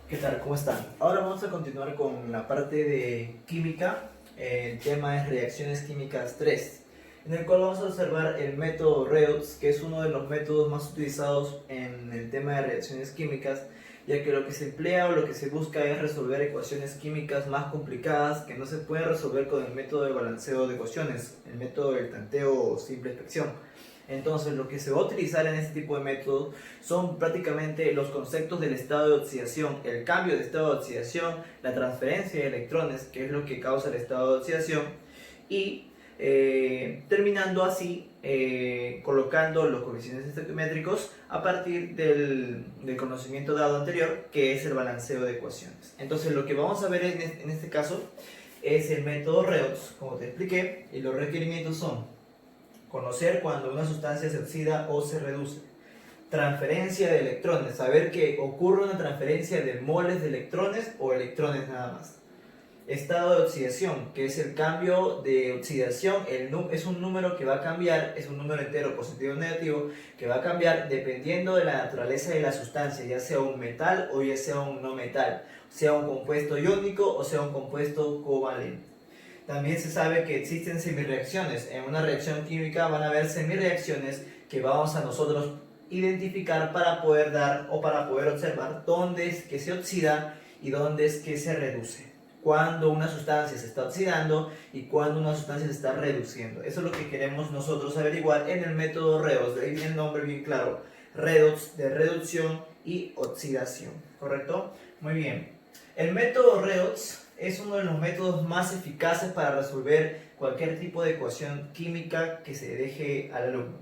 ¿Qué tal? ¿Cómo están? Ahora vamos a continuar con la parte de química. El tema es reacciones químicas 3, en el cual vamos a observar el método Redox, que es uno de los métodos más utilizados en el tema de reacciones químicas, ya que lo que se emplea o lo que se busca es resolver ecuaciones químicas más complicadas que no se pueden resolver con el método de balanceo de ecuaciones, el método del tanteo o simple inspección. Entonces, lo que se va a utilizar en este tipo de métodos son prácticamente los conceptos del estado de oxidación, el cambio de estado de oxidación, la transferencia de electrones, que es lo que causa el estado de oxidación, y terminando así colocando los coeficientes estequiométricos a partir del conocimiento dado anterior, que es el balanceo de ecuaciones. Entonces, lo que vamos a ver en este caso es el método Redox, como te expliqué, y los requerimientos son: conocer cuando una sustancia se oxida o se reduce. Transferencia de electrones, saber que ocurre una transferencia de moles de electrones o electrones nada más. Estado de oxidación, que es el cambio de oxidación, es un número que va a cambiar, es un número entero positivo o negativo, que va a cambiar dependiendo de la naturaleza de la sustancia, ya sea un metal o ya sea un no metal, sea un compuesto iónico o sea un compuesto covalente. También se sabe que existen semirreacciones. En una reacción química van a haber semirreacciones que vamos a nosotros identificar para poder dar o para poder observar dónde es que se oxida y dónde es que se reduce. Cuando una sustancia se está oxidando y cuando una sustancia se está reduciendo. Eso es lo que queremos nosotros averiguar en el método Redox. De ahí viene el nombre bien claro. Redox, de reducción y oxidación. ¿Correcto? Muy bien. El método Redox es uno de los métodos más eficaces para resolver cualquier tipo de ecuación química que se deje al alumno.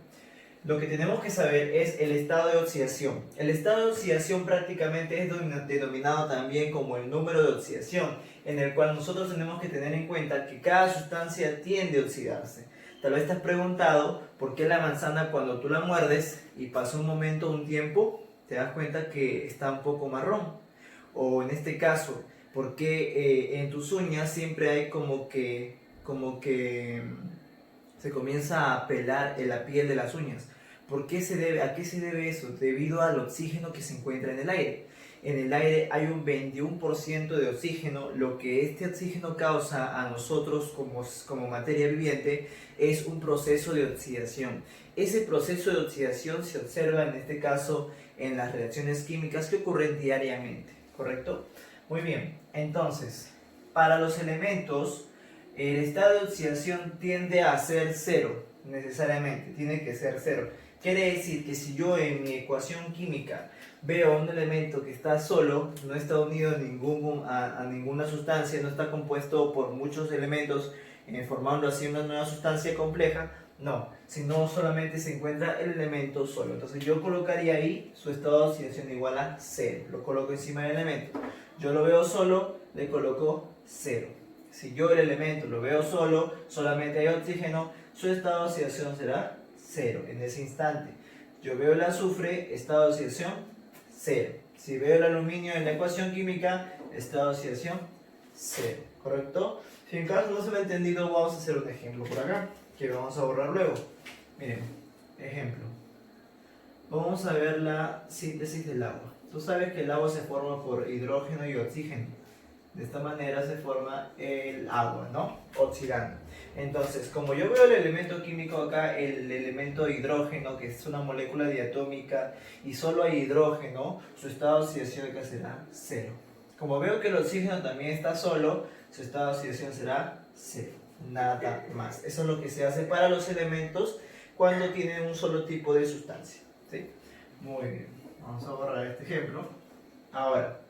Lo que tenemos que saber es el estado de oxidación. El estado de oxidación prácticamente es denominado también como el número de oxidación, en el cual nosotros tenemos que tener en cuenta que cada sustancia tiende a oxidarse. Tal vez te has preguntado por qué la manzana, cuando tú la muerdes y pasa un momento, un tiempo, te das cuenta que está un poco marrón. O en este caso, por qué en tus uñas siempre hay como que se comienza a pelar en la piel de las uñas. ¿Por qué se debe? ¿A qué se debe eso? Debido al oxígeno que se encuentra en el aire. En el aire hay un 21% de oxígeno. Lo que este oxígeno causa a nosotros como materia viviente es un proceso de oxidación. Ese proceso de oxidación se observa en este caso en las reacciones químicas que ocurren diariamente, ¿correcto? Muy bien, entonces, para los elementos, el estado de oxidación tiende a ser cero, necesariamente, tiene que ser cero. Quiere decir que si yo en mi ecuación química veo un elemento que está solo, no está unido a ninguna sustancia, no está compuesto por muchos elementos, formando así una nueva sustancia compleja, no, sino solamente se encuentra el elemento solo. Entonces yo colocaría ahí su estado de oxidación igual a cero, lo coloco encima del elemento. Yo lo veo solo, le coloco cero. Si yo el elemento lo veo solo, solamente hay oxígeno, su estado de oxidación será cero en ese instante. Yo veo el azufre, estado de oxidación cero. Si veo el aluminio en la ecuación química, estado de oxidación cero. ¿Correcto? Si en caso no se me ha entendido, vamos a hacer un ejemplo por acá, que vamos a borrar luego. Miren, ejemplo. Vamos a ver la síntesis del agua. Tú sabes que el agua se forma por hidrógeno y oxígeno. De esta manera se forma el agua, ¿no? Oxidando. Entonces, como yo veo el elemento químico acá, el elemento hidrógeno, que es una molécula diatómica, y solo hay hidrógeno, su estado de oxidación acá será cero. Como veo que el oxígeno también está solo, su estado de oxidación será cero. Nada más. Eso es lo que se hace para los elementos cuando tienen un solo tipo de sustancia. ¿Sí? Muy bien. Vamos a borrar este ejemplo. Ahora,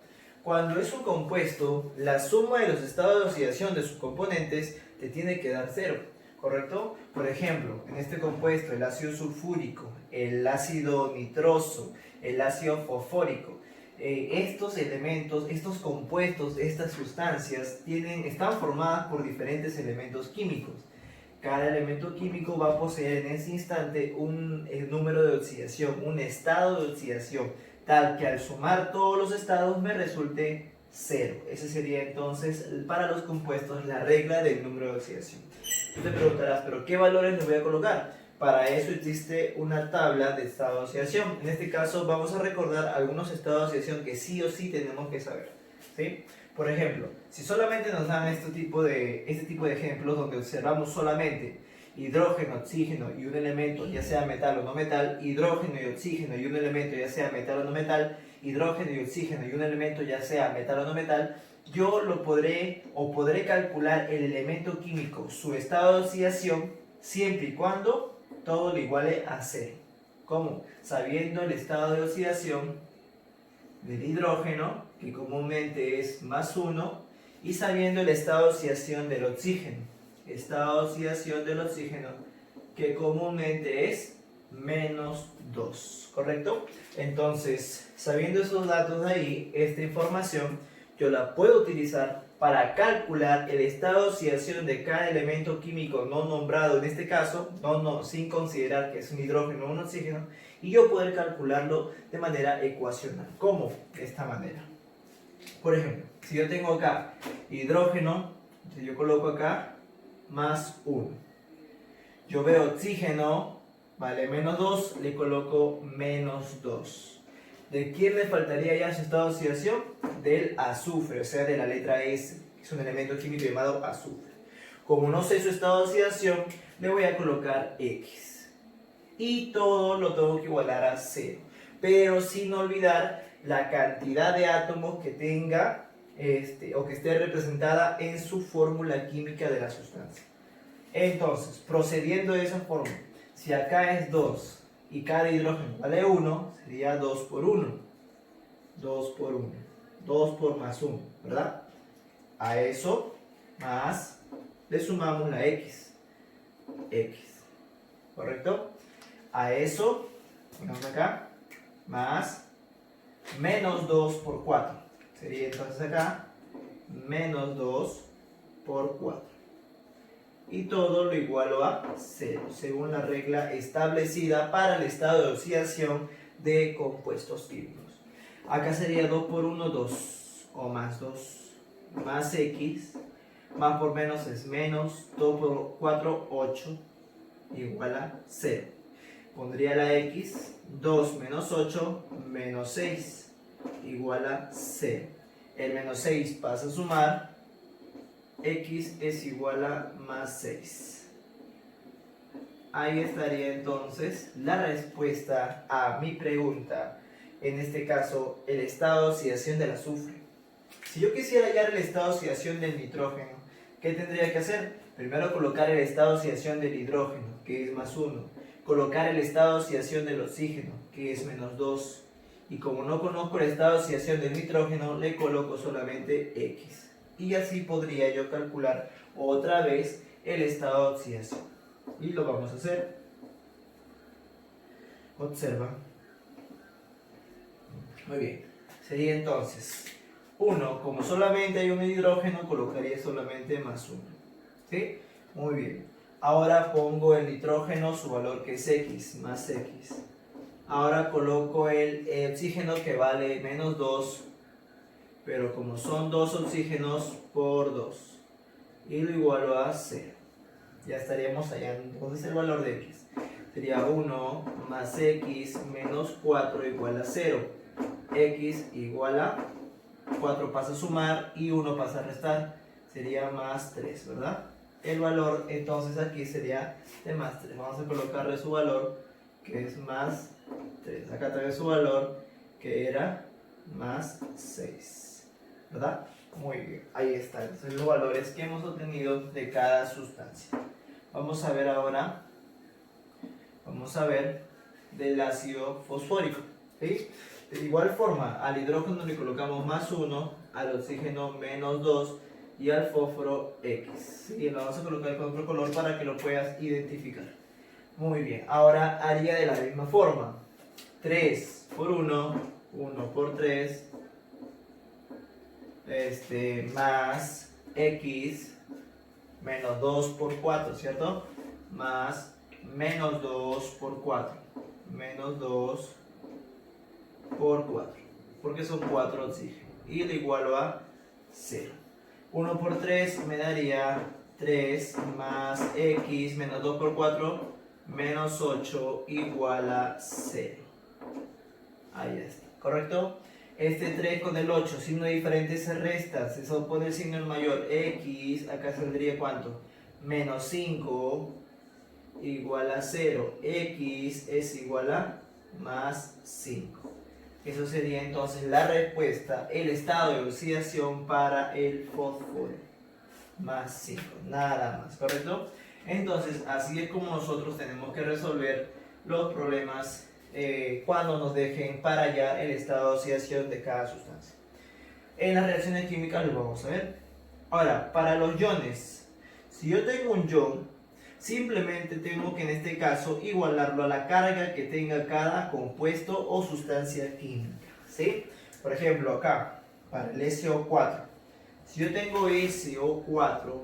cuando es un compuesto, la suma de los estados de oxidación de sus componentes te tiene que dar cero, ¿correcto? Por ejemplo, en este compuesto, el ácido sulfúrico, el ácido nitroso, el ácido fosfórico, estos elementos, estos compuestos, estas sustancias están formadas por diferentes elementos químicos. Cada elemento químico va a poseer en ese instante un número de oxidación, un estado de oxidación, tal que al sumar todos los estados me resulte cero. Ese sería entonces para los compuestos la regla del número de oxidación. Tú te preguntarás, ¿pero qué valores le voy a colocar? Para eso existe una tabla de estado de oxidación. En este caso vamos a recordar algunos estados de oxidación que sí o sí tenemos que saber, ¿sí? Por ejemplo, si solamente nos dan este tipo de ejemplos donde observamos solamente hidrógeno, oxígeno y un elemento, ya sea metal o no metal, hidrógeno y oxígeno y un elemento, ya sea metal o no metal, hidrógeno y oxígeno y un elemento, ya sea metal o no metal, yo lo podré calcular el elemento químico, su estado de oxidación, siempre y cuando todo lo iguale a cero. ¿Cómo? Sabiendo el estado de oxidación del hidrógeno, que comúnmente es +1, y sabiendo el estado de oxidación del oxígeno. Estado de oxidación del oxígeno, que comúnmente es -2, ¿correcto? Entonces, sabiendo esos datos de ahí, esta información, yo la puedo utilizar para calcular el estado de oxidación de cada elemento químico no nombrado, en este caso, sin considerar que es un hidrógeno o un oxígeno, y yo poder calcularlo de manera ecuacional. ¿Cómo? De esta manera. Por ejemplo, si yo tengo acá hidrógeno, entonces yo coloco acá +1. Yo veo oxígeno, vale, -2, le coloco -2. ¿De quién le faltaría ya su estado de oxidación? Del azufre, o sea, de la letra S, que es un elemento químico llamado azufre. Como no sé su estado de oxidación, le voy a colocar X. Y todo lo tengo que igualar a 0. Pero sin olvidar la cantidad de átomos que tenga o que esté representada en su fórmula química de la sustancia. Entonces, procediendo de esa forma, si acá es 2 y cada hidrógeno vale 1, sería 2 por 1. 2 por 1. 2 por +1, ¿verdad? A eso, más, le sumamos la X. X. ¿Correcto? A eso, ponemos acá, más, -2 por 4. Sería entonces acá, -2 por 4. Y todo lo igualo a 0, según la regla establecida para el estado de oxidación de compuestos químicos. Acá sería 2 por 1, 2, o +2, más X, más por menos es menos, 2 por 4, 8, igual a 0. Pondría la X, 2 menos 8, menos 6, igual a 0. El -6 pasa a sumar, X es igual a +6. Ahí estaría entonces la respuesta a mi pregunta, en este caso el estado de oxidación del azufre. Si yo quisiera hallar el estado de oxidación del nitrógeno, ¿qué tendría que hacer? Primero colocar el estado de oxidación del hidrógeno, que es +1, colocar el estado de oxidación del oxígeno, que es -2, y como no conozco el estado de oxidación del nitrógeno, le coloco solamente X. Y así podría yo calcular otra vez el estado de oxidación. Y lo vamos a hacer. Observa. Muy bien. Sería entonces 1, como solamente hay un hidrógeno, colocaría solamente +1. ¿Sí? Muy bien. Ahora pongo el nitrógeno, su valor que es X, más X. Ahora coloco el oxígeno que vale -2. Pero como son 2 oxígenos por 2, y lo igualo a 0, ya estaríamos hallando entonces el valor de X. Sería 1 más X menos 4 igual a 0. X igual a 4 pasa a sumar y 1 pasa a restar. Sería +3, ¿verdad? El valor entonces aquí sería de +3. Vamos a colocarle su valor, que es +3. Acá también su valor, que era +6. ¿Verdad? Muy bien, ahí están entonces los valores que hemos obtenido de cada sustancia. Vamos a ver ahora, del ácido fosfórico, ¿sí? De igual forma, al hidrógeno le colocamos +1, al oxígeno -2 y al fósforo X. Y lo vamos a colocar con otro color para que lo puedas identificar. Muy bien, ahora haría de la misma forma. 3 por 1, 1 por 3, más X menos 2 por 4, ¿cierto? Más -2 por 4, menos 2 por 4, porque son 4 oxígenos, y lo igualo a 0. 1 por 3 me daría 3 más X menos 2 por 4, menos 8 igual a 0. Ahí está, ¿correcto? Este 3 con el 8, signo diferente se resta, se opone el signo el mayor, x, acá saldría ¿cuánto? Menos 5 igual a 0, x es igual a más 5. Eso sería entonces la respuesta, el estado de oxidación para el fósforo, más 5, nada más, ¿correcto? Entonces, así es como nosotros tenemos que resolver los problemas cuando nos dejen para allá el estado de oxidación de cada sustancia. En las reacciones químicas lo vamos a ver. Ahora, para los iones, si yo tengo un ion, simplemente tengo que en este caso igualarlo a la carga que tenga cada compuesto o sustancia química, ¿sí? Por ejemplo, acá, para el SO4, si yo tengo SO4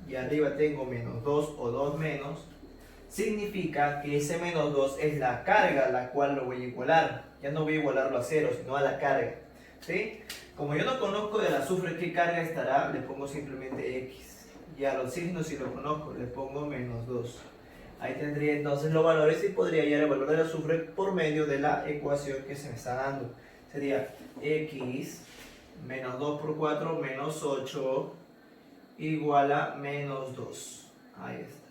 y arriba tengo menos 2 o 2 menos, significa que ese menos 2 es la carga a la cual lo voy a igualar. Ya no voy a igualarlo a 0, sino a la carga, ¿sí? Como yo no conozco del azufre qué carga estará, le pongo simplemente X. Y al oxígeno, si lo conozco, le pongo menos 2. Ahí tendría entonces los valores y podría hallar el valor del azufre por medio de la ecuación que se me está dando. Sería X menos 2 por 4 menos 8 igual a menos 2. Ahí está.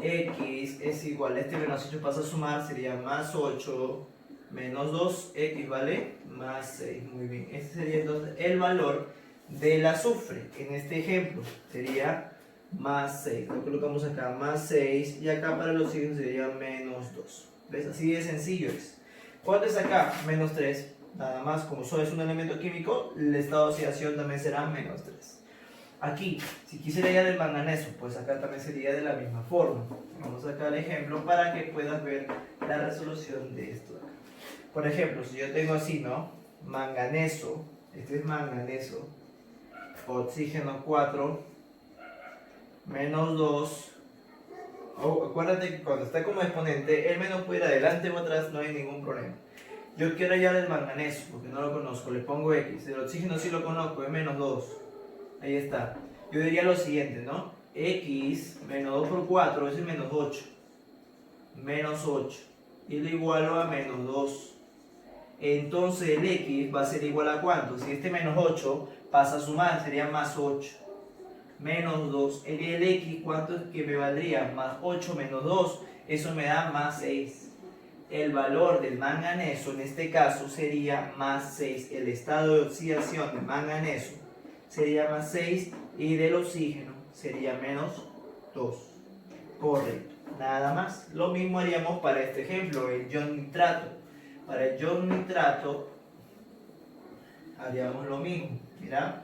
X es igual a este menos 8 pasa a sumar, sería más 8 menos 2, X vale más 6. Muy bien, este sería entonces el valor del azufre. En este ejemplo sería más 6. Lo colocamos acá, más 6. Y acá para los signos sería menos 2. ¿Ves? Así de sencillo es. ¿Cuánto es acá? Menos 3. Nada más, como solo es un elemento químico, el estado de oxidación también será menos 3. Aquí, si quisiera hallar el manganeso, pues acá también sería de la misma forma. Vamos a sacar el ejemplo para que puedas ver la resolución de esto acá. Por ejemplo, si yo tengo así, ¿no? Manganeso, este es manganeso, oxígeno 4, menos 2. Oh, acuérdate que cuando está como exponente, el menos puede ir adelante o atrás, no hay ningún problema. Yo quiero hallar el manganeso, porque no lo conozco, le pongo X. El oxígeno sí lo conozco, es menos 2. Ahí está. Yo diría lo siguiente, ¿no? X menos 2 por 4 es el menos 8. Menos 8. Y lo igualo a menos 2. Entonces el X va a ser igual a ¿cuánto? Si este menos 8 pasa a sumar, sería más 8. Menos 2. El X, ¿cuánto es que me valdría? Más 8 menos 2. Eso me da más 6. El valor del manganeso en este caso sería más 6. El estado de oxidación del manganeso sería más 6 y del oxígeno sería menos 2. Correcto. Nada más. Lo mismo haríamos para este ejemplo, el ion nitrato. Para el ion nitrato haríamos lo mismo. Mira,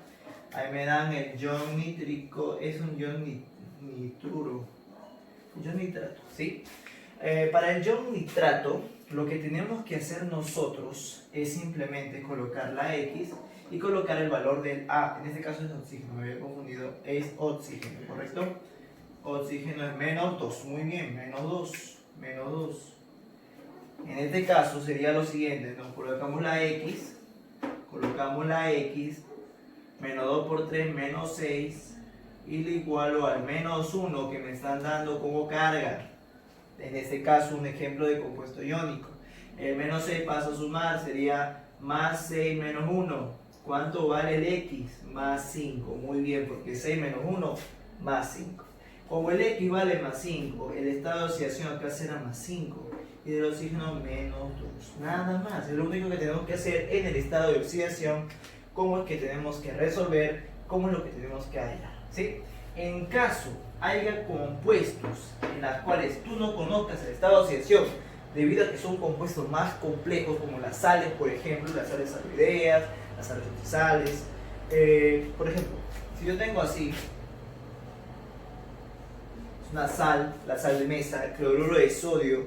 ahí me dan el ion nítrico, es un ion nitruro. Ion nitrato, ¿sí? Para el ion nitrato, lo que tenemos que hacer nosotros es simplemente colocar la X y colocar el valor del A. En este caso es oxígeno, me había confundido, es oxígeno, ¿correcto? Oxígeno es menos 2, muy bien, menos 2, menos 2. En este caso sería lo siguiente, nos colocamos la X, menos 2 por 3, menos 6, y lo igualo al menos 1 que me están dando como carga. En este caso un ejemplo de compuesto iónico. El menos 6 pasa a sumar, sería más 6 menos 1. ¿Cuánto vale el X? Más 5. Muy bien, porque 6 menos 1, más 5. Como el X vale más 5, el estado de oxidación acá será más 5. Y del oxígeno menos 2. Nada más. Es lo único que tenemos que hacer en el estado de oxidación. Cómo es que tenemos que resolver, cómo es lo que tenemos que hallar, ¿sí? En caso haya compuestos en los cuales tú no conozcas el estado de oxidación, debido a que son compuestos más complejos, como las sales, por ejemplo, las sales saloideas, las sales oxisales. Por ejemplo, si yo tengo así una sal, la sal de mesa, el cloruro de sodio,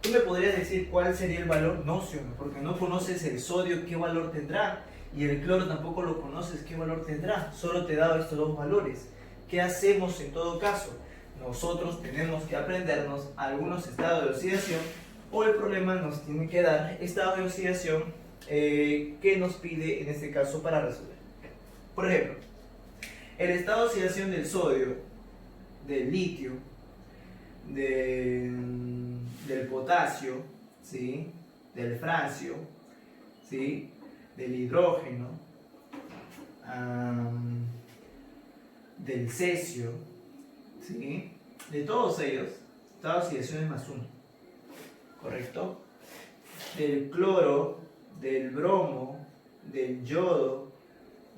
tú me podrías decir cuál sería el valor. No, porque no conoces el sodio, qué valor tendrá, y el cloro tampoco lo conoces, qué valor tendrá. Solo te he dado estos dos valores. ¿Qué hacemos en todo caso? Nosotros tenemos que aprendernos algunos estados de oxidación, o el problema nos tiene que dar estado de oxidación que nos pide en este caso para resolver. Por ejemplo, el estado de oxidación del sodio, del litio, del potasio, ¿sí? Del francio, ¿sí? Del hidrógeno, del cesio, ¿sí? De todos ellos, esta oxidación es +1, ¿correcto? Del cloro, del bromo, del yodo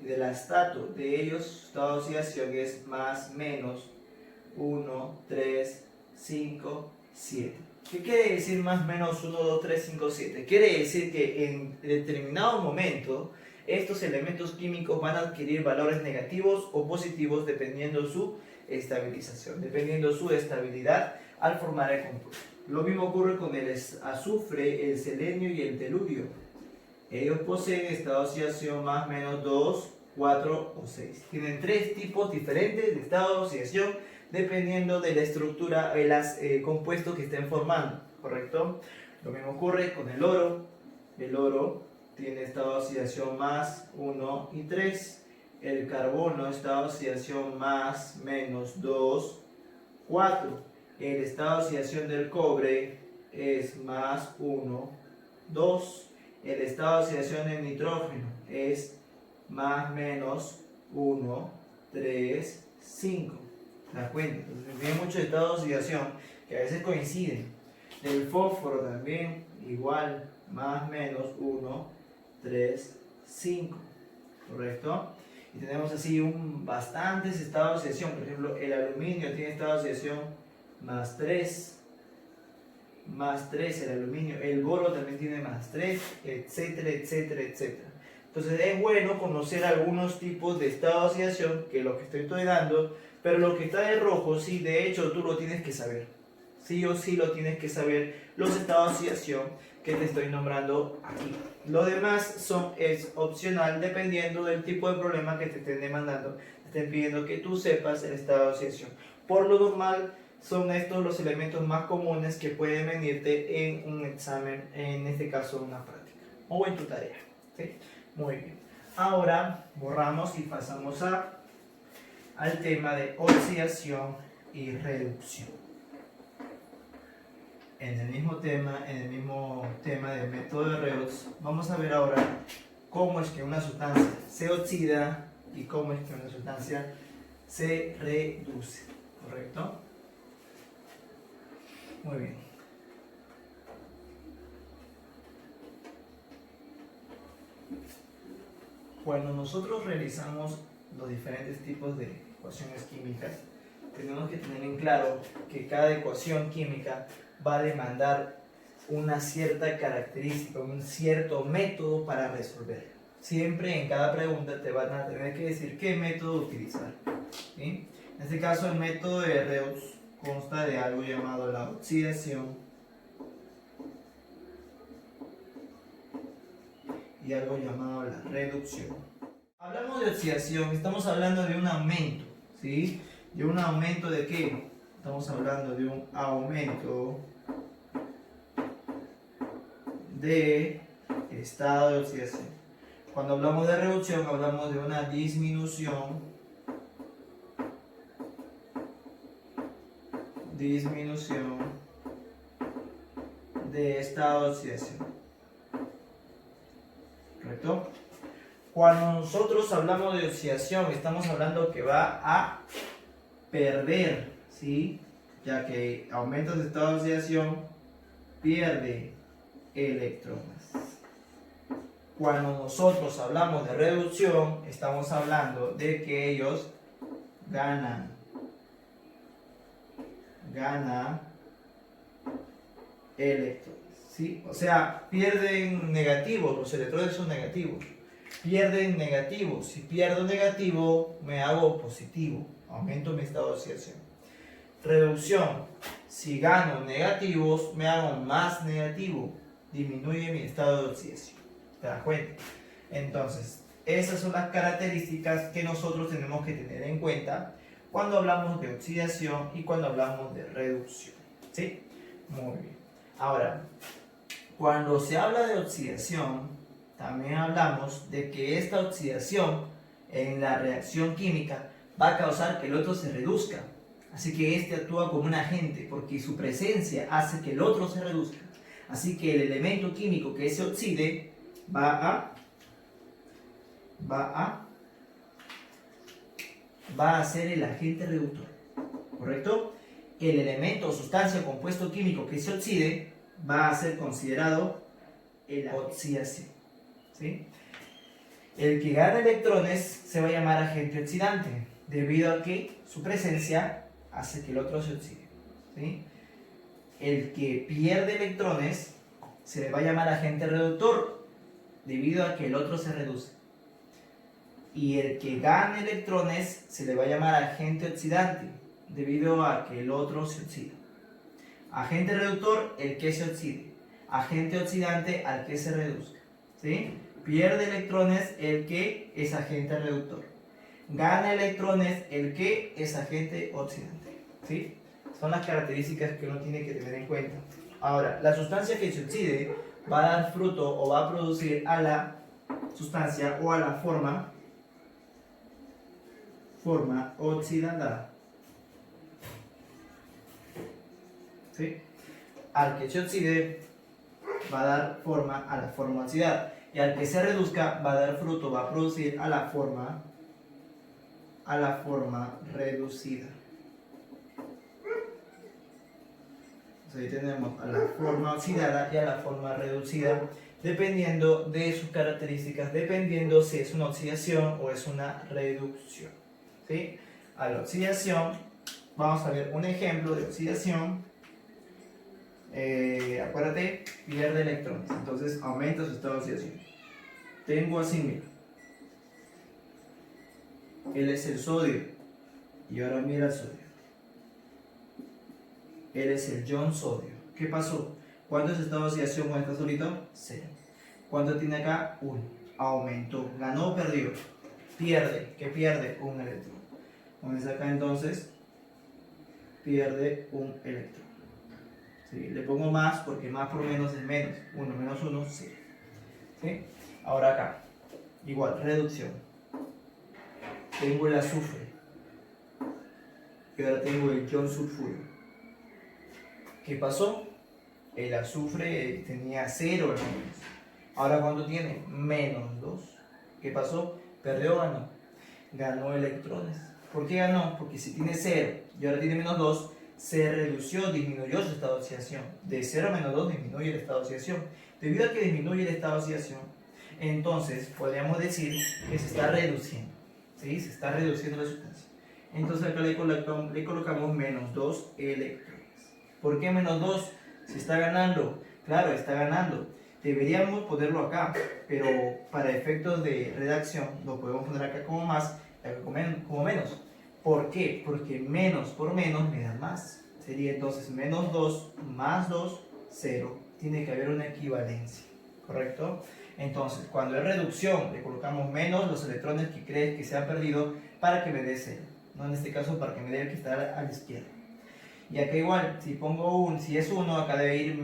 y del astato, de ellos toda oxidación es +-1, 3, 5, 7. ¿Qué quiere decir +-1, 2, 3, 5, 7? Quiere decir que en determinado momento estos elementos químicos van a adquirir valores negativos o positivos dependiendo su estabilización, dependiendo su estabilidad al formar el compuesto. Lo mismo ocurre con el azufre, el selenio y el telurio. Ellos poseen estado de oxidación +-2, 4 o 6. Tienen 3 tipos diferentes de estado de oxidación dependiendo de la estructura de los compuestos que estén formando, ¿correcto? Lo mismo ocurre con el oro. El oro tiene estado de oxidación +1 y 3. El carbono, estado de oxidación +-2, 4. El estado de oxidación del cobre es +1, 2. El estado de oxidación del nitrógeno es +-1, 3, 5. ¿Te das cuenta? Entonces, tiene muchos estados de oxidación que a veces coinciden. El fósforo también, igual, +-1, 3, 5. ¿Correcto? Y tenemos así bastantes estados de oxidación. Por ejemplo, el aluminio tiene estado de oxidación +3, el aluminio. El boro también tiene +3, etcétera, etcétera, etcétera. Entonces es bueno conocer algunos tipos de estado de oxidación, que es lo que estoy dando, pero lo que está de rojo, sí, de hecho tú lo tienes que saber. Sí o sí lo tienes que saber, los estados de oxidación que te estoy nombrando aquí. Lo demás es opcional dependiendo del tipo de problema que te estén demandando, te estén pidiendo que tú sepas el estado de oxidación. Por lo normal, son estos los elementos más comunes que pueden venirte en un examen, en este caso una práctica o en tu tarea. ¿Sí? Muy bien. Ahora borramos y pasamos al tema de oxidación y reducción. En el mismo tema del método de Redox, vamos a ver ahora cómo es que una sustancia se oxida y cómo es que una sustancia se reduce. ¿Correcto? Muy bien. Cuando nosotros realizamos los diferentes tipos de ecuaciones químicas, tenemos que tener en claro que cada ecuación química va a demandar una cierta característica, un cierto método para resolver. Siempre en cada pregunta te van a tener que decir qué método utilizar. ¿Sí? En este caso, el método de Redox consta de algo llamado la oxidación y algo llamado la reducción. Hablamos de oxidación, estamos hablando de un aumento, ¿sí? ¿De un aumento de qué? Estamos hablando de un aumento de estado de oxidación. Cuando hablamos de reducción, hablamos de una disminución de estado de oxidación. ¿Correcto? Cuando nosotros hablamos de oxidación, estamos hablando que va a perder, ¿sí? Ya que aumenta de estado de oxidación, pierde electrones. Cuando nosotros hablamos de reducción, estamos hablando de que ellos ganan electrones, ¿sí? O sea, pierden negativos, los electrones son negativos. Pierden negativos. Si pierdo negativo, me hago positivo. Aumento mi estado de oxidación. Reducción. Si gano negativos, me hago más negativo. Disminuye mi estado de oxidación. ¿Te das cuenta? Entonces, esas son las características que nosotros tenemos que tener en cuenta cuando hablamos de oxidación y cuando hablamos de reducción. ¿Sí? Muy bien. Ahora, cuando se habla de oxidación, también hablamos de que esta oxidación en la reacción química va a causar que el otro se reduzca. Así que este actúa como un agente porque su presencia hace que el otro se reduzca. Así que el elemento químico que se oxide va a ser el agente reductor, ¿correcto? El elemento, sustancia o compuesto químico que se oxide va a ser considerado el oxidación, ¿sí? El que gana electrones se va a llamar agente oxidante, debido a que su presencia hace que el otro se oxide, ¿sí? El que pierde electrones se le va a llamar agente reductor, debido a que el otro se reduce. Y el que gana electrones se le va a llamar agente oxidante, debido a que el otro se oxida. Agente reductor, el que se oxide. Agente oxidante, al que se reduzca, ¿sí? Pierde electrones, el que es agente reductor. Gana electrones, el que es agente oxidante, ¿sí? Son las características que uno tiene que tener en cuenta. Ahora, la sustancia que se oxide va a dar fruto o va a producir a la sustancia o a la forma oxidada, ¿sí? Al que se oxide va a dar forma a la forma oxidada, y al que se reduzca va a dar fruto, va a producir a la forma reducida. Entonces ahí tenemos a la forma oxidada y a la forma reducida, dependiendo de sus características, dependiendo si es una oxidación o es una reducción, ¿sí? A la oxidación, vamos a ver un ejemplo de oxidación. Acuérdate, pierde electrones, entonces aumenta su estado de oxidación. Tengo así, mira, él es el sodio, y ahora mira el sodio. Él es el ion sodio. ¿Qué pasó? ¿Cuánto es el estado de oxidación cuando está solito? 0. ¿Cuánto tiene acá? 1. Aumentó. ¿Ganó o perdió? Pierde. ¿Qué pierde? Un electrón. Entonces acá entonces pierde un electrón. ¿Sí? Le pongo más porque más por menos es menos. 1 menos 1, 0. ¿Sí? Ahora acá, igual, reducción. Tengo el azufre. Y ahora tengo el ion sulfuro. ¿Qué pasó? El azufre tenía 0 electrones. Ahora, ¿cuánto tiene? Menos 2. ¿Qué pasó? ¿Perdió o ganó? Ganó electrones. ¿Por qué ganó? Porque si tiene 0 y ahora tiene menos 2, se redució, disminuyó su estado de oxidación. De 0 a menos 2 disminuye el estado de oxidación. Debido a que disminuye el estado de oxidación, entonces podríamos decir que se está reduciendo, ¿sí? Se está reduciendo la sustancia. Entonces acá le colocamos menos 2 electrones. ¿Por qué menos 2? Si está ganando. Claro, está ganando. Deberíamos ponerlo acá, pero para efectos de redacción lo podemos poner acá como más y acá como menos. ¿Por qué? Porque menos por menos me da más. Sería entonces menos 2 más 2, 0. Tiene que haber una equivalencia, ¿correcto? Entonces, cuando es reducción, le colocamos menos los electrones que crees que se han perdido para que me dé 0. No en este caso para que me dé el que está a la izquierda. Y acá igual, si es 1, acá debe ir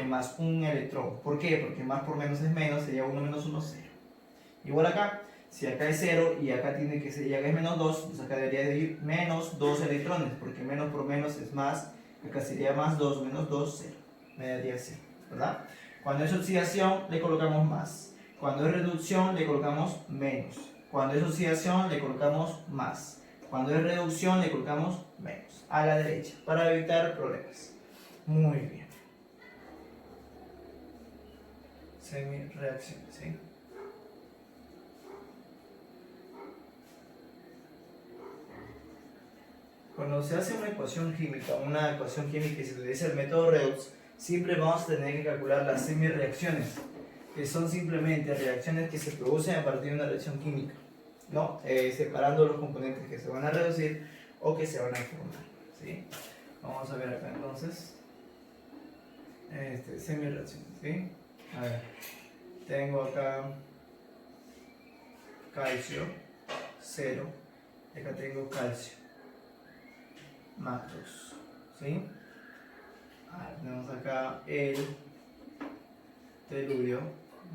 más un electrón. ¿Por qué? Porque más por menos es menos, sería 1 menos 1, 0. Igual acá, si acá es 0 y acá tiene que ser, y acá es menos 2, pues acá debería de ir menos 2 electrones, porque menos por menos es más, acá sería más 2, menos 2, 0. Me daría 0, ¿verdad? Cuando es oxidación, le colocamos más. Cuando es reducción, le colocamos menos. Cuando es oxidación, le colocamos más. Cuando es reducción, le colocamos menos. A la derecha, para evitar problemas. Muy bien. Semi-reacción, ¿sí? Cuando se hace una ecuación química y se utiliza el método Redox, siempre vamos a tener que calcular las semi-reacciones, que son simplemente reacciones que se producen a partir de una reacción química, ¿no? Separando los componentes que se van a reducir o que se van a formar, ¿sí? Vamos a ver acá entonces semi-reacciones, ¿sí? A ver, tengo acá calcio 0 y acá tengo calcio más 2, ¿sí? Tenemos acá el telurio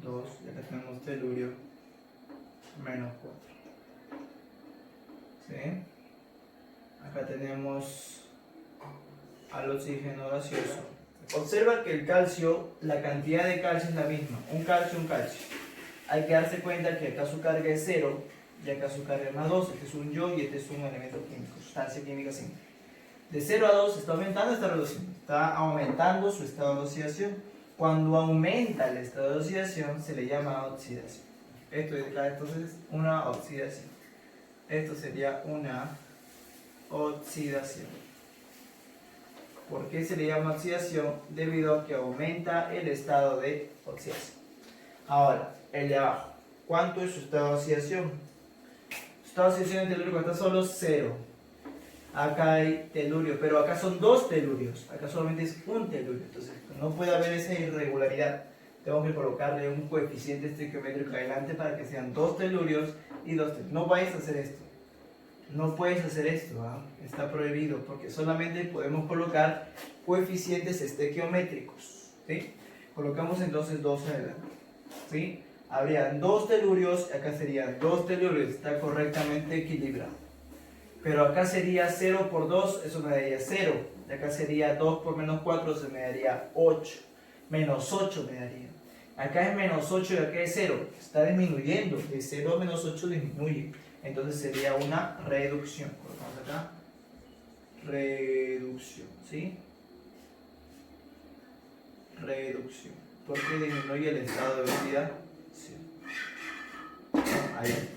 2 y acá tenemos telurio menos 4, ¿sí? Acá tenemos al oxígeno gaseoso. Observa que el calcio, la cantidad de calcio es la misma, un calcio. Hay que darse cuenta que acá su carga es 0 y acá su carga es más 2. Este es un ion y este es un elemento químico, sustancia química simple. De 0 a 2 está aumentando, está reduciendo. Está aumentando su estado de oxidación. Cuando aumenta el estado de oxidación se le llama oxidación. Esto es entonces una oxidación. Esto sería una oxidación. ¿Por qué se le llama oxidación? Debido a que aumenta el estado de oxidación. Ahora, el de abajo. ¿Cuánto es su estado de oxidación? Su estado de oxidación en telúrico está solo 0. Acá hay telurio, pero acá son 2 telurios. Acá solamente es un telurio. Entonces, no puede haber esa irregularidad. Tengo que colocarle un coeficiente estequiométrico adelante para que sean 2 telurios y 2 telurios. No vais a hacer esto. No puedes hacer esto, ¿eh? Está prohibido, porque solamente podemos colocar coeficientes estequiométricos, ¿sí? Colocamos entonces 2 adelante, ¿sí? Habrían 2 telurios, acá serían 2 telurios, está correctamente equilibrado. Pero acá sería 0 por 2, eso me daría 0. Y acá sería 2 por menos 4, se me daría 8. Menos 8 me daría. Acá es menos 8 y acá es 0. Está disminuyendo. De 0 a menos 8 disminuye. Entonces sería una reducción. Colocamos acá. Reducción. ¿Sí? Reducción. ¿Por qué disminuye el estado de velocidad? Sí. Ahí está.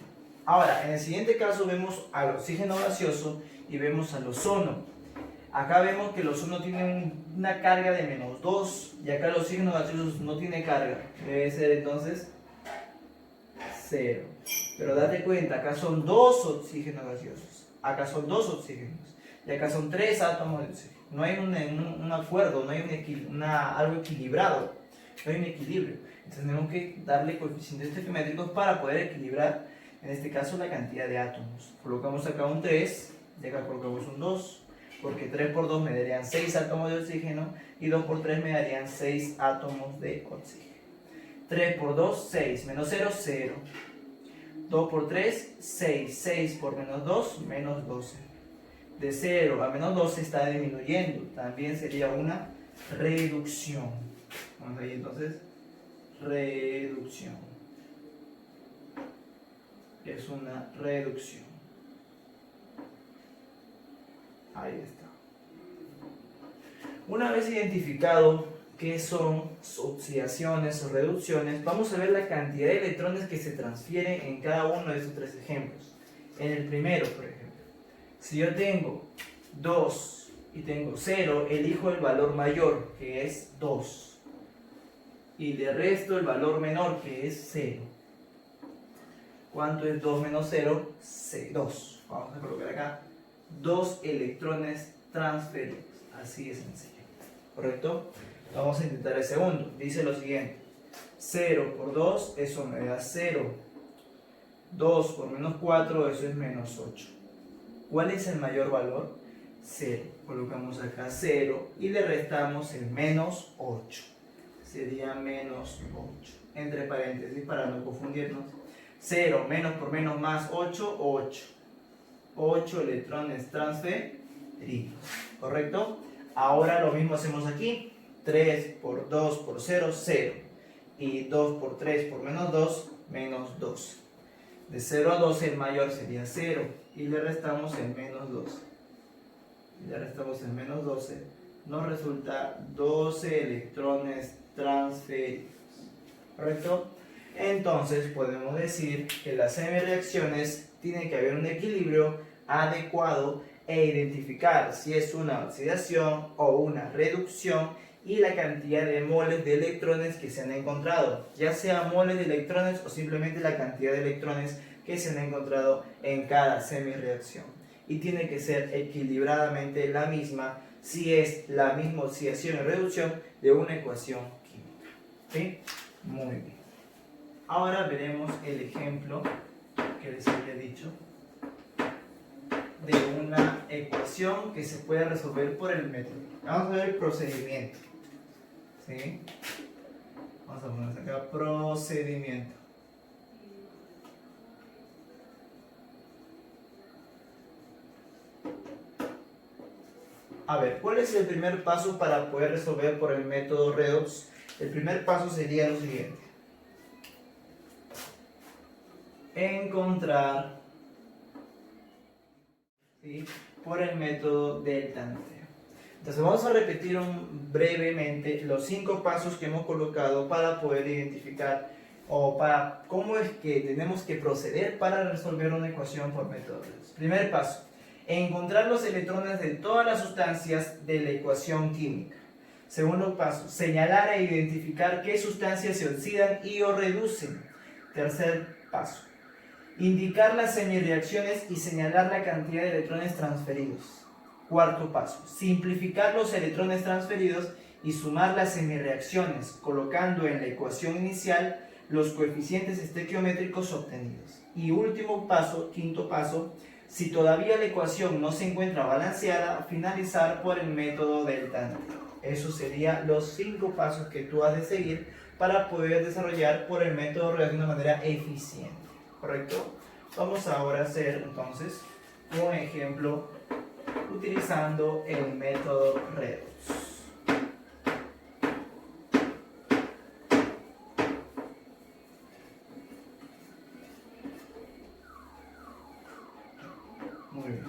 Ahora, en el siguiente caso vemos al oxígeno gaseoso y vemos al ozono. Acá vemos que el ozono tiene una carga de menos 2 y acá el oxígeno gaseoso no tiene carga. Debe ser entonces 0. Pero date cuenta, acá son 2 oxígenos gaseosos, acá son 2 oxígenos y acá son 3 átomos de oxígeno. No hay un acuerdo, no hay algo equilibrado, no hay un equilibrio. Entonces tenemos que darle coeficientes estequiométricos para poder equilibrar, en este caso, la cantidad de átomos. Colocamos acá un 3 y acá colocamos un 2, porque 3 por 2 me darían 6 átomos de oxígeno y 2 por 3 me darían 6 átomos de oxígeno. 3 por 2, 6, menos 0, 0. 2 por 3, 6. 6 por menos 2, menos 12. De 0 a menos 12 está disminuyendo. También sería una reducción. Vamos ahí entonces. Reducción. Es una reducción. Ahí está. Una vez identificado qué son oxidaciones o reducciones, vamos a ver la cantidad de electrones que se transfieren en cada uno de esos 3 ejemplos. En el primero, por ejemplo, si yo tengo 2 y tengo 0, elijo el valor mayor, que es 2, y le resto el valor menor, que es 0. ¿Cuánto es 2 menos 0? 2. Vamos a colocar acá 2 electrones transferidos. Así de sencillo. ¿Correcto? Vamos a intentar el segundo. Dice lo siguiente. 0 por 2, eso me da 0. 2 por menos 4, eso es menos 8. ¿Cuál es el mayor valor? 0. Colocamos acá 0 y le restamos el menos 8. Sería menos 8. Entre paréntesis para no confundirnos. 0 menos por menos más 8, 8. 8 electrones transferidos. ¿Correcto? Ahora lo mismo hacemos aquí. 3 por 2 por 0, 0. Y 2 por 3 por menos 2, menos 2. De 0 a 12 el mayor sería 0. Y le restamos el menos 12. Le restamos el menos 12. Nos resulta 12 electrones transferidos. ¿Correcto? Entonces podemos decir que las semireacciones tienen que haber un equilibrio adecuado e identificar si es una oxidación o una reducción y la cantidad de moles de electrones que se han encontrado, ya sea moles de electrones o simplemente la cantidad de electrones que se han encontrado en cada semireacción. Y tiene que ser equilibradamente la misma si es la misma oxidación y reducción de una ecuación química. ¿Sí? Muy bien. Ahora veremos el ejemplo que les había dicho de una ecuación que se puede resolver por el método. Vamos a ver el procedimiento. ¿Sí? Vamos a poner acá procedimiento. A ver, ¿cuál es el primer paso para poder resolver por el método redox? El primer paso sería lo siguiente. Encontrar, ¿sí?, por el método del tanteo. Entonces vamos a repetir brevemente los 5 pasos que hemos colocado para poder identificar o para cómo es que tenemos que proceder para resolver una ecuación por método redox. Primer paso, encontrar los electrones de todas las sustancias de la ecuación química. Segundo paso, señalar e identificar qué sustancias se oxidan y o reducen. Tercer paso, indicar las semireacciones y señalar la cantidad de electrones transferidos. Cuarto paso, simplificar los electrones transferidos y sumar las semireacciones, colocando en la ecuación inicial los coeficientes estequiométricos obtenidos. Y último paso, quinto paso, si todavía la ecuación no se encuentra balanceada, finalizar por el método del tanteo. Esos serían los 5 pasos que tú has de seguir para poder desarrollar por el método redox de una manera eficiente. ¿Correcto? Vamos ahora a hacer entonces un ejemplo utilizando el método redox. Muy bien.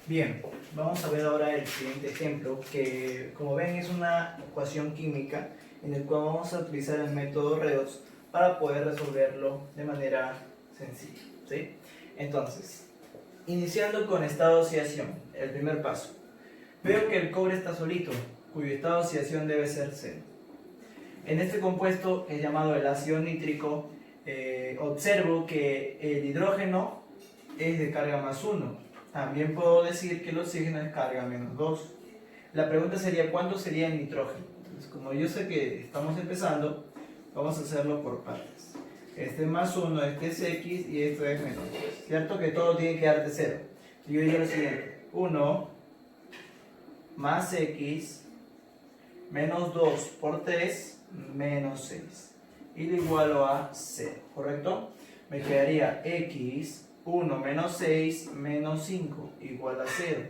Bien, vamos a ver ahora el siguiente ejemplo, que como ven es una ecuación química en el cual vamos a utilizar el método redox para poder resolverlo de manera sencilla, ¿sí? Entonces, iniciando con estado de oxidación, el primer paso. Veo que el cobre está solito, cuyo estado de oxidación debe ser 0. En este compuesto, que es llamado el ácido nítrico, observo que el hidrógeno es de carga más 1. También puedo decir que el oxígeno es carga menos 2. La pregunta sería, ¿cuánto sería el nitrógeno? Entonces, como yo sé que estamos empezando, vamos a hacerlo por partes. Este es más 1, este es X y esto es menos 2. ¿Cierto? Que todo tiene que darte 0. Yo diría lo siguiente, 1 más X menos 2 por 3 menos 6. Y lo igualo a 0, ¿correcto? Me quedaría X 1 menos 6 menos 5 igual a 0.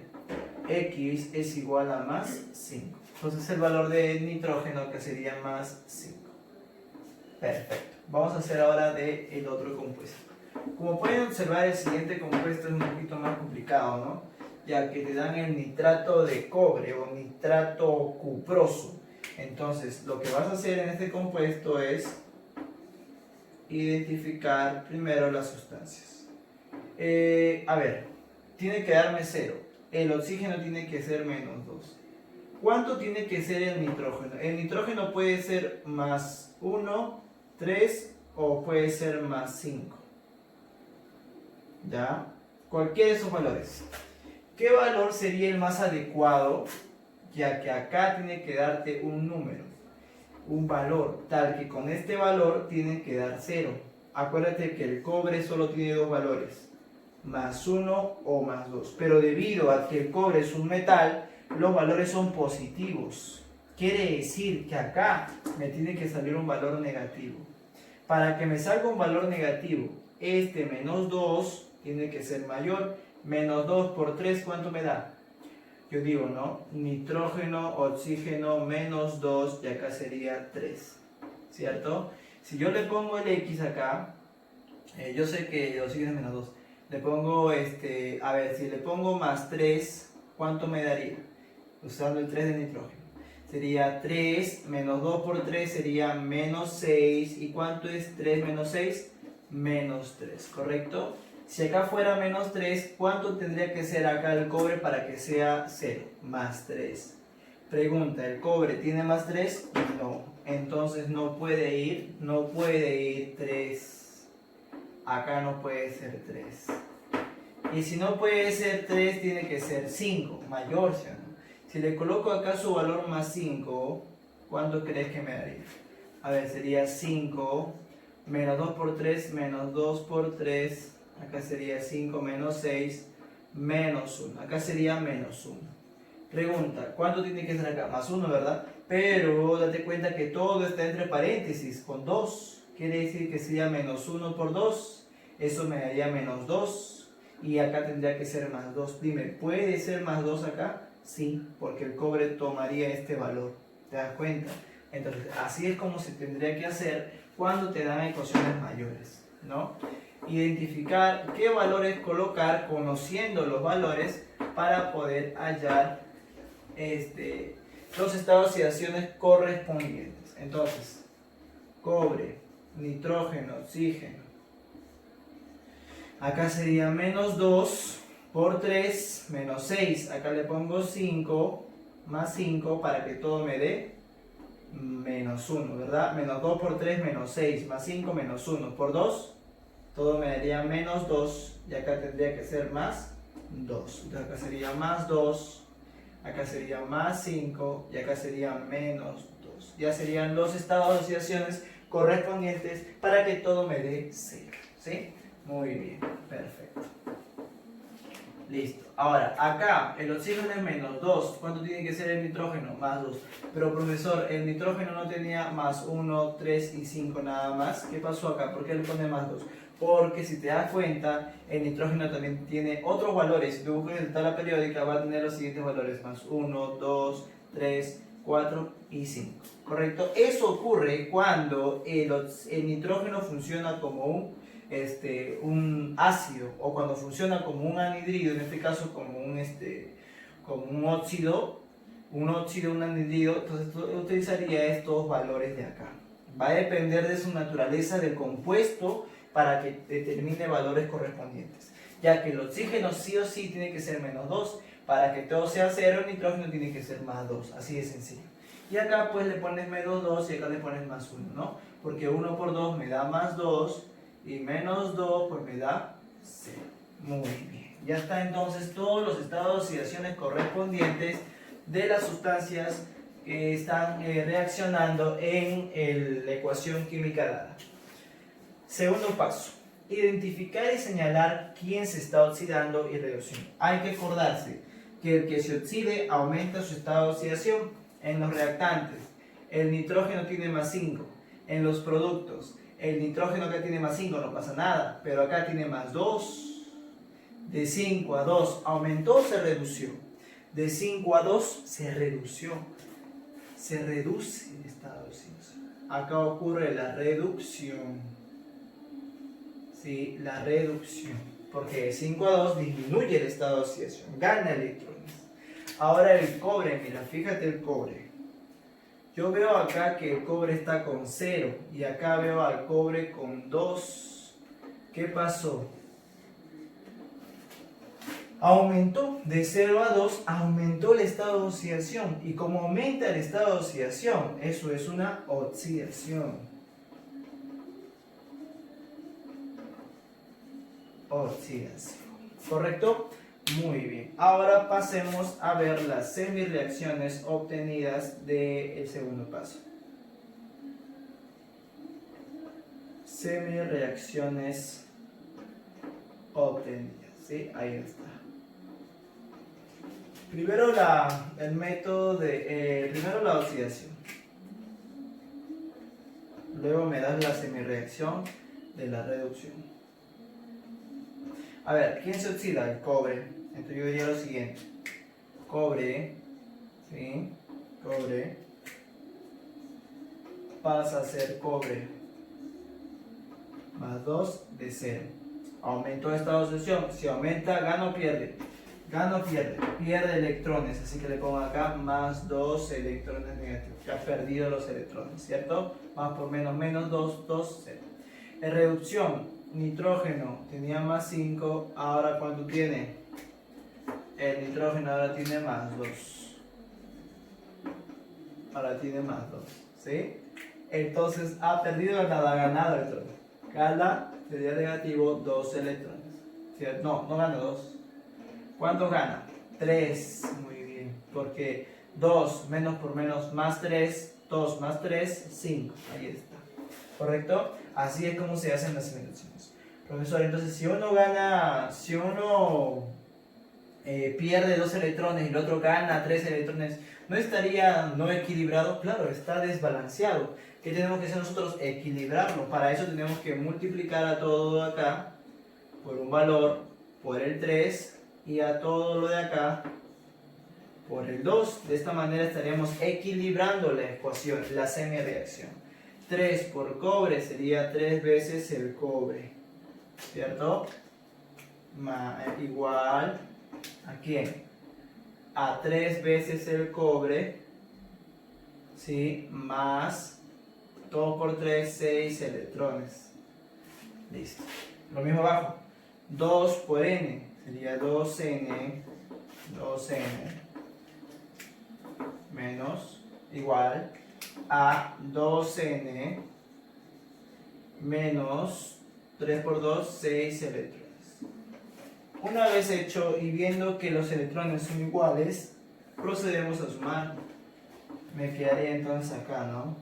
X es igual a más 5. Entonces el valor de nitrógeno que sería más 5. Perfecto. Vamos a hacer ahora el otro compuesto. Como pueden observar, el siguiente compuesto es un poquito más complicado, ¿no? Ya que te dan el nitrato de cobre o nitrato cuproso. Entonces lo que vas a hacer en este compuesto es identificar primero las sustancias. A ver, tiene que darme 0. El oxígeno tiene que ser menos 2. ¿Cuánto tiene que ser el nitrógeno? El nitrógeno puede ser más 1, 3 o puede ser más 5. ¿Ya? Cualquiera de esos valores. ¿Qué valor sería el más adecuado? Ya que acá tiene que darte un número, un valor, tal que con este valor tiene que dar 0. Acuérdate que el cobre solo tiene 2 valores, más 1 o más 2. Pero debido a que el cobre es un metal, los valores son positivos. Quiere decir que acá me tiene que salir un valor negativo. Para que me salga un valor negativo, este menos 2 tiene que ser mayor. Menos 2 por 3, ¿cuánto me da? Yo digo, ¿no? Nitrógeno, oxígeno, menos 2, y acá sería 3. ¿Cierto? Si yo le pongo el X acá, yo sé que el oxígeno es menos 2. Le pongo, a ver, si le pongo más 3, ¿cuánto me daría? Usando el 3 de nitrógeno. Sería 3 menos 2 por 3 sería menos 6. ¿Y cuánto es 3 menos 6? Menos 3, ¿correcto? Si acá fuera menos 3, ¿cuánto tendría que ser acá el cobre para que sea 0? Más 3. Pregunta, ¿el cobre tiene más 3? No. Entonces no puede ir 3. Acá no puede ser 3. Y si no puede ser 3, tiene que ser 5, mayor, ¿sí o no? Si le coloco acá su valor más 5, ¿cuánto crees que me daría? A ver, sería 5 menos 2 por 3, menos 2 por 3. Acá sería 5 menos 6 menos 1. Acá sería menos 1. Pregunta, ¿cuánto tiene que ser acá? Más 1, ¿verdad? Pero date cuenta que todo está entre paréntesis con 2. Quiere decir que sería menos 1 por 2. Eso me daría menos 2. y acá tendría que ser más 2. Dime, ¿puede ser más 2 acá? Sí, porque el cobre tomaría este valor. ¿Te das cuenta? Entonces, así es como se tendría que hacer cuando te dan ecuaciones mayores, ¿no? Identificar qué valores colocar conociendo los valores para poder hallar los estados de oxidaciones correspondientes. Entonces, cobre, nitrógeno, oxígeno. Acá sería menos 2 por 3, menos 6. Acá le pongo 5 más 5 para que todo me dé menos 1, ¿verdad? Menos 2 por 3, menos 6, más 5, menos 1. Por 2, todo me daría menos 2. Y acá tendría que ser más 2. Entonces acá sería más 2. Acá sería más 5. Y acá sería menos 2. Ya serían los estados de oxidaciones correspondientes para que todo me dé 0. ¿Sí? Muy bien, perfecto. Listo. Ahora, acá el oxígeno es menos 2. ¿Cuánto tiene que ser el nitrógeno? Más 2. Pero profesor, el nitrógeno no tenía más 1, 3 y 5 nada más. ¿Qué pasó acá? ¿Por qué le pone más 2? Porque si te das cuenta, el nitrógeno también tiene otros valores. Si tú buscas en la tabla periódica, va a tener los siguientes valores. Más 1, 2, 3, 4 y 5. ¿Correcto? Eso ocurre cuando el nitrógeno funciona como un ácido, o cuando funciona como un anhidrido, en este caso como un óxido, un anhidrido. Entonces utilizaría estos valores de acá. Va a depender de su naturaleza del compuesto para que determine valores correspondientes, ya que el oxígeno sí o sí tiene que ser menos 2, para que todo sea 0 el nitrógeno tiene que ser más 2, así de sencillo. Y acá pues le pones menos 2 y acá le pones más 1, ¿no? Porque 1 por 2 me da más 2 y menos 2 pues me da 0. Muy bien. Ya está entonces todos los estados de oxidaciones correspondientes de las sustancias que están reaccionando en la ecuación química dada. Segundo paso. Identificar y señalar quién se está oxidando y reduciendo. Hay que acordarse que el que se oxide aumenta su estado de oxidación. En los reactantes, el nitrógeno tiene más 5. En los productos, el nitrógeno acá tiene más 5, no pasa nada, pero acá tiene más 2. De 5 a 2, ¿aumentó o se redució? De 5 a 2 se redució. Se reduce el estado de oxidación. Acá ocurre la reducción. ¿Sí? La reducción. Porque de 5 a 2 disminuye el estado de oxidación, gana electrones. Ahora el cobre, mira, fíjate el cobre. Yo veo acá que el cobre está con 0 y acá veo al cobre con 2. ¿Qué pasó? Aumentó de 0 a 2, aumentó el estado de oxidación. Y como aumenta el estado de oxidación, eso es una oxidación. Oxidación. ¿Correcto? Muy bien. Ahora pasemos a ver las semirreacciones obtenidas del segundo paso. Semirreacciones obtenidas. ¿Sí? Ahí está. Primero el método primero la oxidación. Luego me das la semirreacción de la reducción. A ver, ¿quién se oxida? El cobre. Entonces yo diría lo siguiente. Cobre, ¿sí? Cobre pasa a ser cobre más 2 de 0. Aumentó el estado de oxidación. Si aumenta, gana o pierde. Gana o pierde. Pierde electrones. Así que le pongo acá más 2 electrones negativos. Ya ha perdido los electrones, ¿cierto? Más por menos, menos 2, 2, 0. En reducción, nitrógeno tenía más 5. Ahora, ¿cuánto tiene? El nitrógeno ahora tiene más 2. Ahora tiene más 2. ¿Sí? Entonces, ha perdido o nada, ha ganado electrones. Gana, sería negativo, 2 electrones. ¿Cierto? No, no gana 2. ¿Cuánto gana? 3. Muy bien. Porque 2 menos por menos más 3. 2 más 3, 5. Ahí está. ¿Correcto? Así es como se hacen las semirreacciones. Profesor, entonces si uno pierde 2 electrones y el otro gana 3 electrones, ¿no estaría no equilibrado? Claro, está desbalanceado. ¿Qué tenemos que hacer nosotros? Equilibrarlo. Para eso tenemos que multiplicar a todo acá por un valor por el 3 y a todo lo de acá por el 2. De esta manera estaríamos equilibrando la ecuación, la semireacción. 3 por cobre sería 3 veces el cobre, ¿cierto? Igual, ¿a quién? A 3 veces el cobre, ¿sí? Más 2 por 3, 6 electrones. Listo. Lo mismo abajo. 2 por n sería 2n menos igual a 2n menos 3 por 2, 6 electrones. Una vez hecho y viendo que los electrones son iguales, procedemos a sumar. Me quedaría entonces acá, ¿no?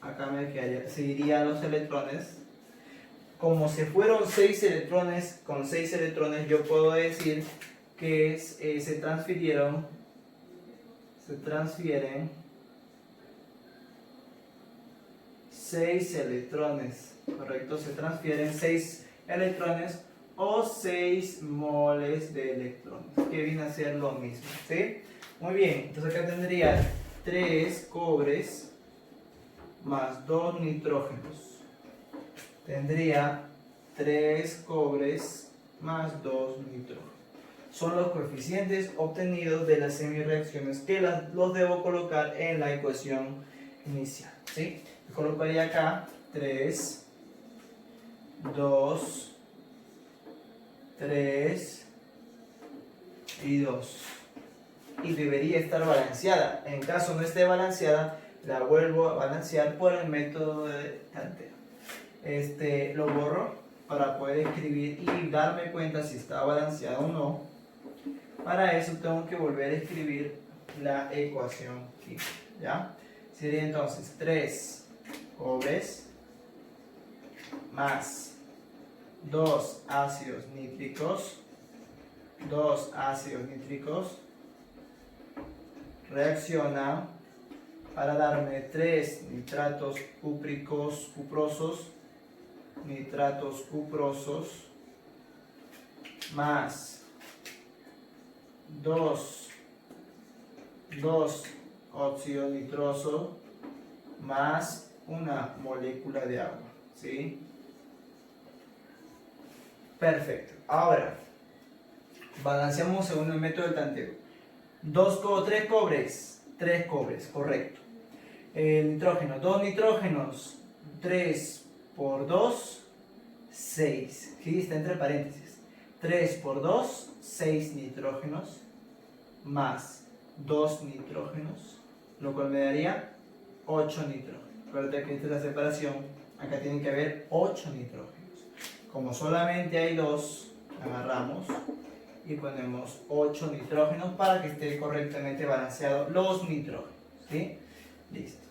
Acá me quedaría, seguiría los electrones. Como se fueron 6 electrones, con 6 electrones yo puedo decir que se transfieren 6 electrones, ¿correcto? Se transfieren 6 electrones o 6 moles de electrones, que viene a ser lo mismo, ¿sí? Muy bien, entonces acá tendría 3 cobres más 2 nitrógenos. Tendría 3 cobres más 2 nitrógenos. Son los coeficientes obtenidos de las semireacciones que los debo colocar en la ecuación inicial, ¿sí? Colocaría acá 3, 2, 3 y 2. Y debería estar balanceada. En caso no esté balanceada, la vuelvo a balancear por el método de tanteo. Lo borro para poder escribir y darme cuenta si está balanceada o no. Para eso tengo que volver a escribir la ecuación química, ¿ya? Sería entonces 3 cobres más 2 ácidos nítricos reaccionan para darme 3 nitratos cuprosos más 2 óxido nitroso más una molécula de agua, ¿sí? Perfecto. Ahora, balanceamos según el método del tanteo. 3 cobres, correcto. El nitrógeno, 2 nitrógenos, 3 por 2, 6. ¿Sí? Está entre paréntesis. 3 por 2, 6 nitrógenos más 2 nitrógenos, lo cual me daría 8 nitrógenos. Recuerda que esta es la separación, acá tiene que haber 8 nitrógenos. Como solamente hay 2, agarramos y ponemos 8 nitrógenos para que esté correctamente balanceado los nitrógenos, ¿sí? Listo.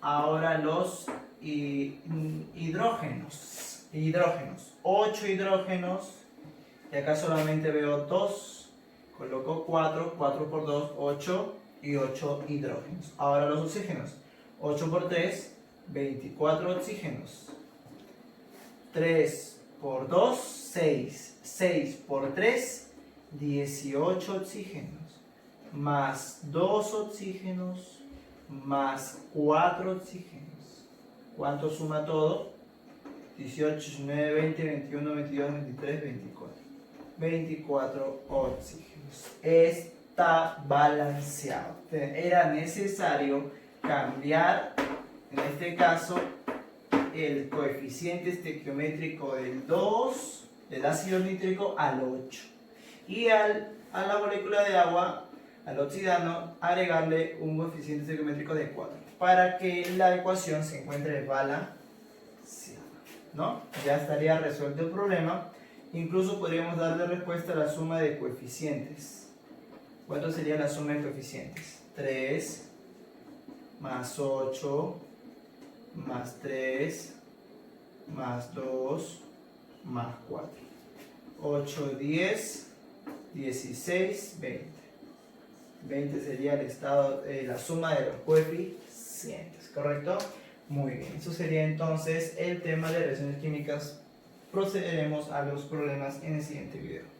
Ahora los hidrógenos. 8 hidrógenos. Y acá solamente veo 2. Coloco 4 por 2, 8 y 8 hidrógenos. Ahora los oxígenos. 8 por 3, 24 oxígenos. 3 por 2, 6. 6 por 3, 18 oxígenos. Más 2 oxígenos, más 4 oxígenos. ¿Cuánto suma todo? 18, 19, 20, 21, 22, 23, 24. 24 oxígenos. Está balanceado. Era necesario cambiar, en este caso, el coeficiente estequiométrico del 2 del ácido nítrico al 8. Y a la molécula de agua, al oxidano, agregarle un coeficiente estequiométrico de 4. Para que la ecuación se encuentre balanceada, ¿no? Ya estaría resuelto el problema. Incluso podríamos darle respuesta a la suma de coeficientes. ¿Cuánto sería la suma de coeficientes? 3 más 8 más 3 más 2 más 4. 8, 10, 16, 20. 20 sería el estado, la suma de los coeficientes, ¿correcto? Muy bien, eso sería entonces el tema de reacciones químicas procederemos a los problemas en el siguiente video.